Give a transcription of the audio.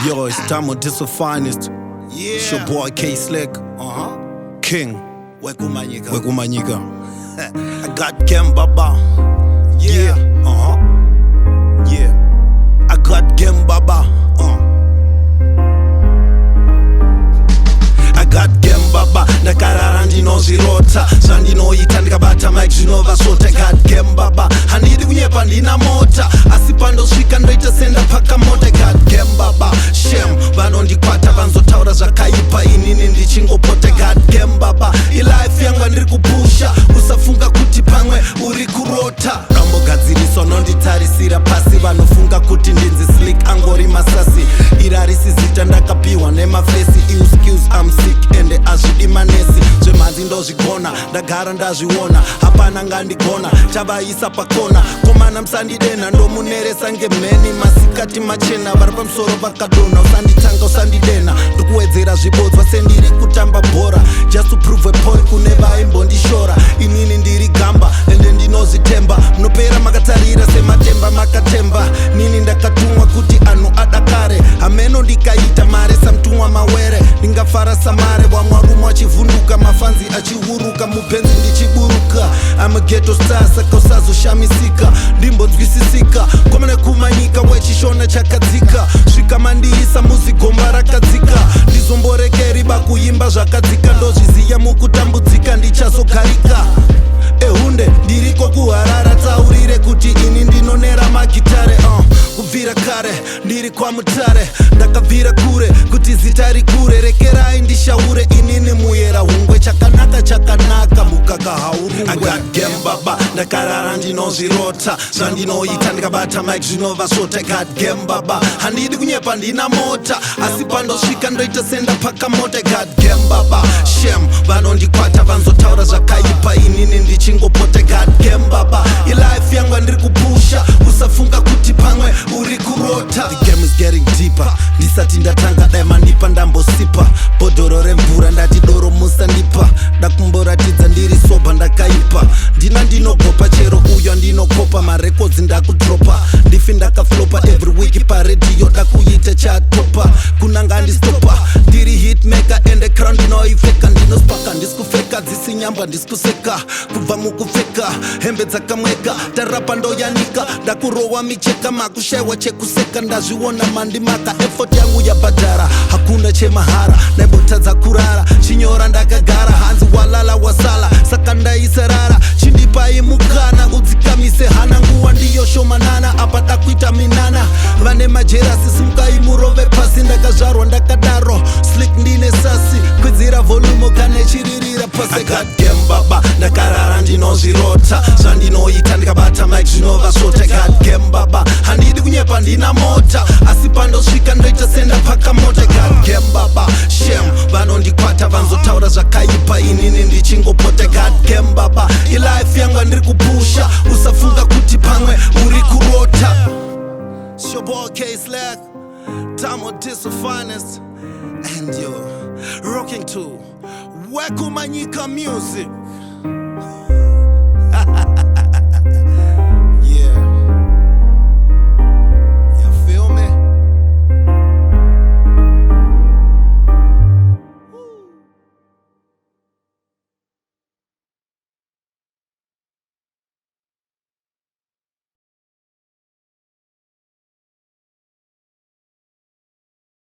Yo, it's time with this the finest. Yeah. It's your boy Kslick. King. Manyika. I got Gem Baba. Yeah. Yeah. I got Gem Baba. I got Gem Baba. Ndakarara ndinozvirota zvandinoita ndikabata mic zvinova sota. I got Gem Baba. Handidi kunyepa ndina mota asi pandosvika ndoita senda pakamota. I got Gem Baba. Shem vanondikwata vanzotaura zvakaipa inini ndichingopota. I got Gem Baba. Ilife yangu andiri kupusha usafunga kuti pamwe uri kurota. Rambogadziriswa nonditarisira pasi vanofunga kuti ndinzi Kslick angori masasi. Irarisi zita ndakapiwa nemafesi. Excuse I'm sick ende azvidi manesi. Zvemhanzi ndozvigona ndagara ndazviona hapana ngandigona chavaisa pakona. Komana musandidena ndomuneresa ngemheni masikati machena vari pamusoro vakadona. Usanditanga usandidena ndikuwedzera zvibodzwa sendiri kutamba bhora just to prove a point kune vaimbondishora. Inini ndiri gamba ende ndinozvitemba munopera makatarira sematemba makatemba. Nini ndakatumwa kuti anhu adakare hameno ndikaita mare samtumwa mawere. Ndingafara samare vamwarume achivhunduka mafanzi achihuruka mupenzi ndichiburuka. I'm a ghetto star saka usazoshamisika ndimbonzwisisika komane kumanyika wechishona chakadzika. Svika mandiisa muzigomba rakadzika ndizomborekeri bakuimba zvakadzika. Ndozviziya mukutambudzika ndichazogarika ehunde ndiriko kuharara. Taurire kuti ini ndinonera magitare kubvira kare ndiri kwamutare ndakabvira kure kuti zita rikure. Rekerai ndishaure inini muyera hungwe chakanaka chakanaka mukaka haurungwe. I got Gem Baba ndakarara ndinozvirota zvandinoita ndikabata mic zvinova sota. I got Gem Baba handidi kunyepa ndina mota asi pandosvika ndoita senda pakamota. I got Gem Baba. Shem vanondikwata vanzotaura zvakaipa inini ndichingopota. I got Gem Baba. Ilife yangu andiri kupusha usafunga kuti pamwe uri kurota. The game is getting deeper ndisati ndatanga dai mandipa ndambosipa bhodhoro remvura ndati doro musandipa. Ndakumboratidza ndiri soba ndakaipa ndina ndinogopa chero uyo ndinokopa marekodzi ndakudropa ndifi ndakaflopa every week paredhiyo dakuita chatopa kunanga ndistopa ndiri hitmaker ende crown ndinoipfeka ndinospaka ndisikufeka dzisinyamba ndisikuseka kubva mukupfeka hembe dzakamweka tarapa ndoyanika ndakurowa micheka makushewa chekuseka ndazviona mandimaka effort yangu yabhadhara hakuna chemahara naimbotadza kurara chinyora ndakagara hanzi walala wasala saka ndaisarara chindipai mukana udzikamise hana nguwa ndiyo shomanana apa dakuita minana vane majerasi simukai murove pasi ndakazvarwa ndakadaro Kslick ndine sasi kwidzira volumo kane chiririra pasi. I got Gem Baba ndakarara ndinozvirota zvandinoita ndikabata mic zvinova sota. I got Gem Baba handidi kunyepa ndina mota asi pandosvika ndoita senda pakamota. I got Gem Baba. Shem vanondikwata vanzotaura zvakaipa inini ndichingopota. I got Gem Baba. Ilife yangu andiri kupusha usafunga kuti pamwe uri kurota. It's your boy Kslick. Time with this the finest and you're rocking to Manyika music.